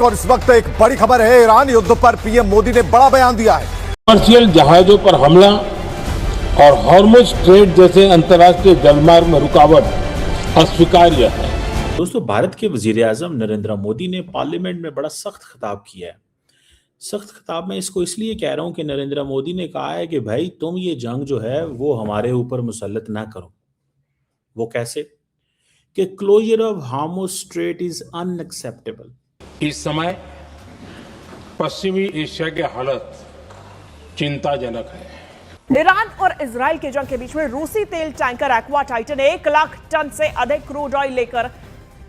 और इस वक्त एक बड़ी खबर है, ईरान युद्ध पर पीएम मोदी ने बड़ा बयान दिया है। कमर्शियल जहाजों पर हमला और हॉर्मुज स्ट्रेट जैसे अंतर्राष्ट्रीय जलमार्ग में रुकावट अस्वीकार्य है। दोस्तों, भारत के वजीर-ए-आज़म नरेंद्र मोदी ने पार्लियामेंट में बड़ा सख्त खिताब किया है। सख्त खिताब में इसको इसलिए कह रहा हूं कि नरेंद्र मोदी ने कहा है कि भाई तुम ये जंग जो है वो हमारे ऊपर मुसल्लत ना करो। वो कैसे? कि closure of Hormuz strait is unacceptable. इस समय पश्चिमी एशिया की हालत चिंताजनक है। ईरान और इजराइल के जंग के बीच में रूसी तेल tanker Aqua Titan 1 lakh tonne से अधिक क्रूड ऑयल लेकर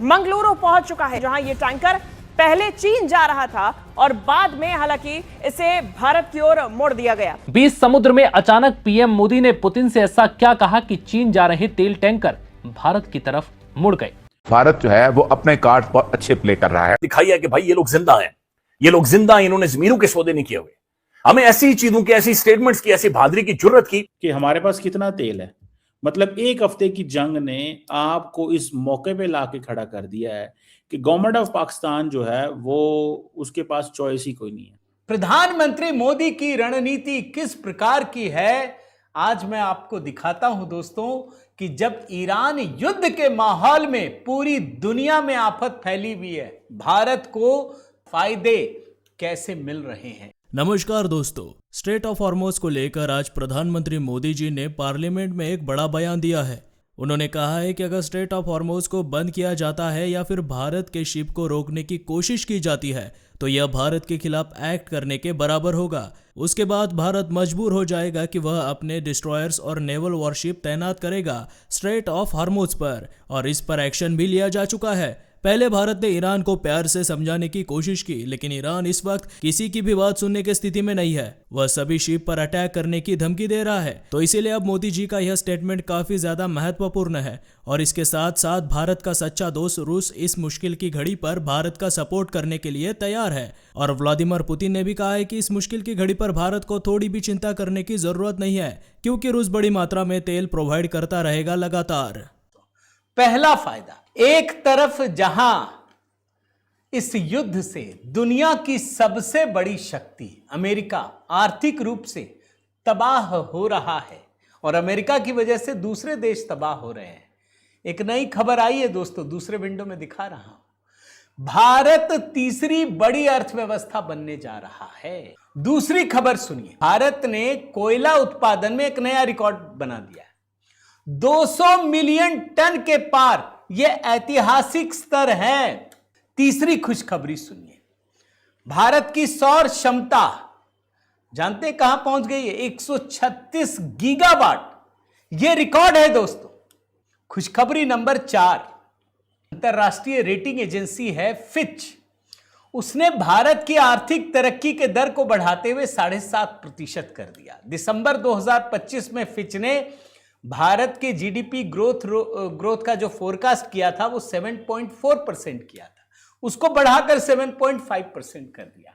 मंगलुरु पहुंच चुका है, जहां यह टैंकर पहले चीन जा रहा था और बाद में हालांकि इसे भारत की ओर मोड़ दिया गया। बीच समुद्र में अचानक पीएम मोदी ने पुतिन से ऐसा क्या कहा कि चीन जा रहे तेल टैंकर भारत की तरफ मुड़ गए। भारत जो है वो अपने कार्ड पर अच्छे प्ले कर रहा है। दिखाई है कि भाई ये लोग जिंदा हैं, ये लोग जिंदा हैं, इन्होंने जमीरों के सौदे नहीं किए हुए। हमें ऐसी चीजों की, ऐसी स्टेटमेंट्स की, ऐसी बहादुरी की जरूरत की कि हमारे पास कितना तेल है। मतलब एक हफ्ते की जंग ने आपको इस मौके पे लाके खड़ा कर दिया है कि गवर्नमेंट ऑफ पाकिस्तान जो है वो उसके पास चॉइस ही कोई नहीं है। प्रधानमंत्री मोदी की रणनीति किस प्रकार की है, आज मैं आपको दिखाता हूं दोस्तों, कि जब ईरान युद्ध के माहौल में पूरी दुनिया में आफत फैली हुई है, भारत को फायदे कैसे मिल रहे हैं। नमस्कार दोस्तों, स्ट्रेट ऑफ हॉर्मुज को लेकर आज प्रधानमंत्री मोदी जी ने पार्लियामेंट में एक बड़ा बयान दिया है। उन्होंने कहा है कि अगर स्ट्रेट ऑफ हॉर्मुज को बंद किया जाता है या फिर भारत के शिप को रोकने की कोशिश की जाती है तो यह भारत के खिलाफ एक्ट करने के बराबर होगा। उसके बाद भारत मजबूर हो जाएगा कि वह अपने डिस्ट्रॉयर्स और नेवल वॉरशिप तैनात करेगा स्ट्रेट ऑफ हॉर्मुज पर, और इस पर एक्शन भी लिया जा चुका है। पहले भारत ने ईरान को प्यार से समझाने की कोशिश की, लेकिन ईरान इस वक्त किसी की भी बात सुनने की स्थिति में नहीं है। वह सभी शिप पर अटैक करने की धमकी दे रहा है। तो इसीलिए अब मोदी जी का यह स्टेटमेंट काफी ज्यादा महत्वपूर्ण है। और इसके साथ साथ भारत का सच्चा दोस्त रूस इस मुश्किल की घड़ी पर भारत का सपोर्ट करने के लिए तैयार है। और व्लादिमीर पुतिन ने भी कहा है कि इस मुश्किल की घड़ी पर भारत को थोड़ी भी चिंता करने की जरूरत नहीं है, क्योंकि रूस बड़ी मात्रा में तेल प्रोवाइड करता रहेगा लगातार। पहला फायदा, एक तरफ जहां इस युद्ध से दुनिया की सबसे बड़ी शक्ति अमेरिका आर्थिक रूप से तबाह हो रहा है और अमेरिका की वजह से दूसरे देश तबाह हो रहे हैं। एक नई खबर आई है दोस्तों, दूसरे विंडो में दिखा रहा हूं। भारत तीसरी बड़ी अर्थव्यवस्था बनने जा रहा है। दूसरी खबर सुनिए, भारत ने कोयला उत्पादन में एक नया रिकॉर्ड बना दिया है। 200 मिलियन टन के पार, यह ऐतिहासिक स्तर है। तीसरी खुशखबरी सुनिए, भारत की सौर क्षमता जानते कहां पहुंच गई है? 136 गीगावाट, यह रिकॉर्ड है दोस्तों। खुशखबरी नंबर 4, अंतरराष्ट्रीय रेटिंग एजेंसी है फिच, उसने भारत की आर्थिक तरक्की के दर को बढ़ाते हुए 7.5% कर दिया। दिसंबर 2025 में फिच ने भारत के जीडीपी ग्रोथ का जो फोरकास्ट किया था वो 7.4% किया था, उसको बढ़ाकर 7.5% कर दिया।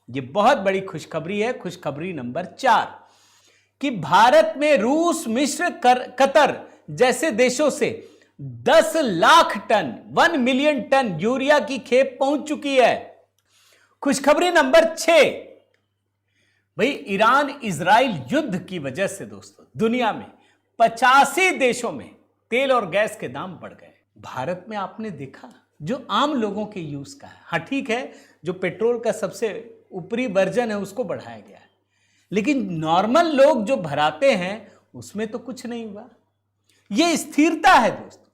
ये बहुत बड़ी खुशखबरी है। खुशखबरी नंबर 4 कि भारत में रूस, मिस्र, कतर जैसे देशों से 10 lakh tonne 1 million tonne urea की खेप पहुंच चुकी है। खुशखबरी नंबर 6, भाई ईरान इजराइल युद्ध की वजह से दोस्तों दुनिया में 85 देशों में तेल और गैस के दाम बढ़ गए। भारत में आपने देखा जो आम लोगों के यूज का है, हाँ ठीक है, जो पेट्रोल का सबसे ऊपरी वर्जन है उसको बढ़ाया गया है, लेकिन नॉर्मल लोग जो भराते हैं उसमें तो कुछ नहीं हुआ। यह स्थिरता है दोस्तों,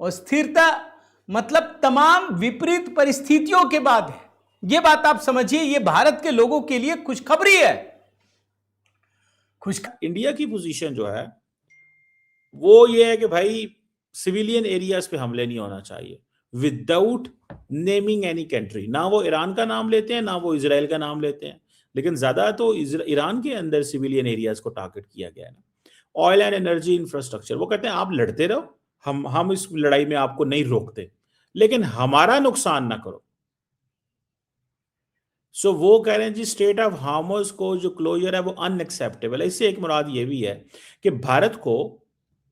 और स्थिरता मतलब तमाम विपरीत परिस्थितियों के बाद है। यह बात आप समझिए, यह भारत के लोगों के लिए खुशखबरी है। इंडिया की पोजीशन जो है वो ये है कि भाई सिविलियन एरियाज पे हमले नहीं होना चाहिए विदाउट नेमिंग एनी कंट्री। ना वो ईरान का नाम लेते हैं, ना वो इजराइल का नाम लेते हैं, लेकिन ज्यादा तो ईरान के अंदर सिविलियन एरियाज को टारगेट किया गया है ना। ऑयल एंड एनर्जी इंफ्रास्ट्रक्चर, वो कहते हैं आप लड़ते रहो, हम इस लड़ाई में आपको नहीं रोकते, लेकिन हमारा नुकसान ना करो। सो वो कह रहे हैं जी स्ट्रेट ऑफ हॉर्मुज को जो क्लोजर है वो अनएक्सेप्टेबल है। इससे एक मुराद ये भी है कि भारत को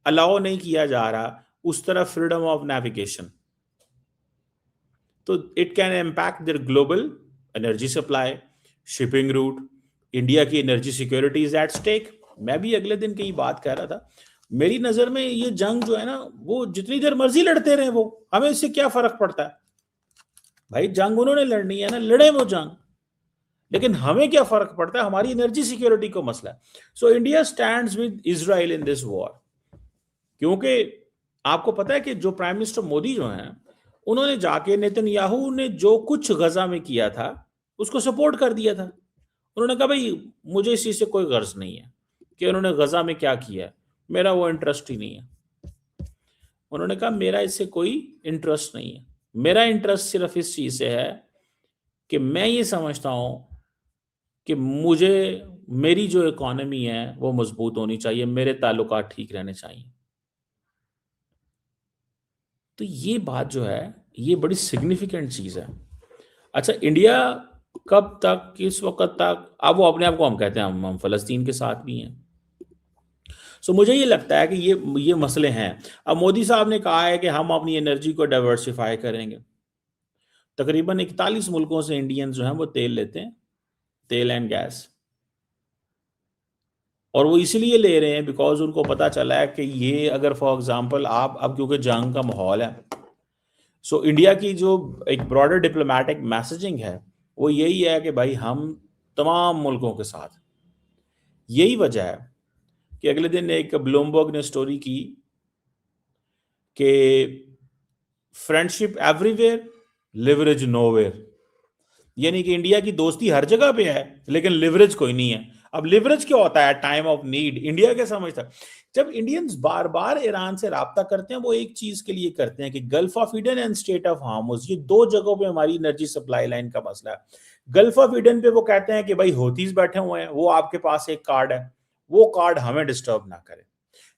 अलाउ नहीं किया जा रहा उस तरफ फ्रीडम ऑफ नेविगेशन। तो it can impact their global energy supply, shipping route, India की energy security is at stake. मैं भी अगले दिन की बात कर रहा था, मेरी नजर में ये जंग जो है ना, वो जितनी देर मर्जी लड़ते रहे, वो हमें इससे क्या फर्क पड़ता है भाई, जंग उन्होंने लड़नी है ना, लड़े वो जंग, लेकिन हमें क्या फर्क पड़ता है, हमारी एनर्जी सिक्योरिटी को मसला है। So India stands with Israel in this war, क्योंकि आपको पता है कि जो प्राइम मिनिस्टर मोदी जो हैं, उन्होंने जाके नेतन्याहू ने जो कुछ गजा में किया था उसको सपोर्ट कर दिया था। उन्होंने कहा भाई मुझे इस चीज से कोई गर्ज नहीं है कि उन्होंने गजा में क्या किया है, मेरा वो इंटरेस्ट ही नहीं है। उन्होंने कहा मेरा इससे कोई इंटरेस्ट नहीं है, मेरा इंटरेस्ट सिर्फ इस चीज से है कि मैं ये समझता हूं कि मुझे मेरी जो इकोनॉमी है वो मजबूत होनी चाहिए, मेरे ताल्लुकात ठीक रहने चाहिए। तो ये बात जो है ये बड़ी सिग्निफिकेंट चीज है। अच्छा, इंडिया कब तक, किस वक्त तक, अब वो अपने आप को हम कहते हैं हम फलस्तीन के साथ भी हैं। सो मुझे ये लगता है कि ये मसले हैं। अब मोदी साहब ने कहा है कि हम अपनी एनर्जी को डाइवर्सिफाई करेंगे। तकरीबन 41 मुल्कों से इंडियंस जो हैं वो तेल लेते हैं, तेल एंड गैस, और वो इसलिए ले रहे हैं बिकॉज उनको पता चला है कि ये अगर फॉर एग्जांपल आप अब क्योंकि जंग का माहौल है, सो इंडिया की जो एक ब्रॉडर डिप्लोमेटिक मैसेजिंग है वो यही है कि भाई हम तमाम मुल्कों के साथ। यही वजह है कि अगले दिन एक ब्लूमबर्ग ने स्टोरी की कि फ्रेंडशिप एवरीवेयर, लिवरेज नोवेयर, यानी कि इंडिया की दोस्ती हर जगह पे है लेकिन लिवरेज कोई नहीं है। अब लिवरेज क्या होता है, टाइम ऑफ नीड, इंडिया क्या समझता है। जब इंडियंस बार बार ईरान से राब्ता करते हैं वो एक चीज के लिए करते हैं कि gulf of Eden and straight of Hormuz, ये दो जगहों पे हमारी एनर्जी सप्लाई लाइन का मसला है। गल्फ ऑफ ईडन पे वो कहते हैं कि भाई हौतीज बैठे हुए हैं, वो आपके पास एक कार्ड है, वो कार्ड हमें डिस्टर्ब ना करे।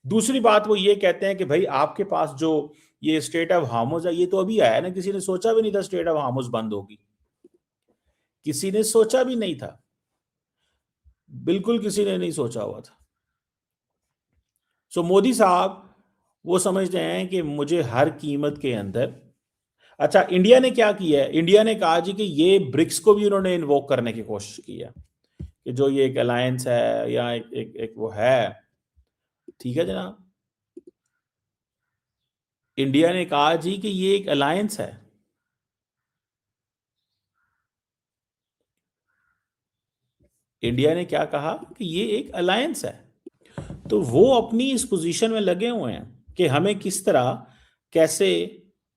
दूसरी बात वो ये कहते हैं कि भाई आपके पास जो ये स्ट्रेट ऑफ हार्मुज है ये तो अभी आया ना, किसी ने सोचा भी नहीं था स्ट्रेट ऑफ हार्मुज बंद होगी, किसी ने सोचा भी नहीं था, बिल्कुल किसी ने नहीं सोचा हुआ था। सो मोदी साहब वो समझते हैं कि मुझे हर कीमत के अंदर। अच्छा, इंडिया ने क्या किया है, इंडिया ने कहा जी कि ये ब्रिक्स को भी उन्होंने इन्वोक करने की कोशिश की है कि जो ये एक अलायंस है या एक वो है, ठीक है जनाब, इंडिया ने कहा जी कि ये एक अलायंस है। इंडिया ने क्या कहा कि ये एक अलायंस है। तो वो अपनी इस पोजीशन में लगे हुए हैं कि हमें किस तरह कैसे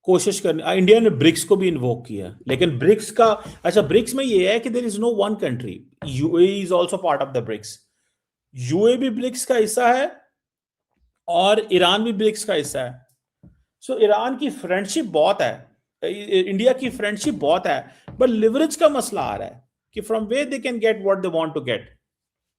कोशिश करनी। इंडिया ने ब्रिक्स को भी इन्वोक किया, लेकिन ब्रिक्स का, अच्छा ब्रिक्स में ये है कि there is no one country, UAE is also part of the BRICS. UAE भी ब्रिक्स का हिस्सा है और ईरान भी ब्रिक्स का हिस्सा है। सो ईरान की फ्रेंडशिप बहुत है, इंडिया की फ्रेंडशिप बहुत है, बट लिवरेज का मसला आ रहा है कि from where they can get what they want to gate.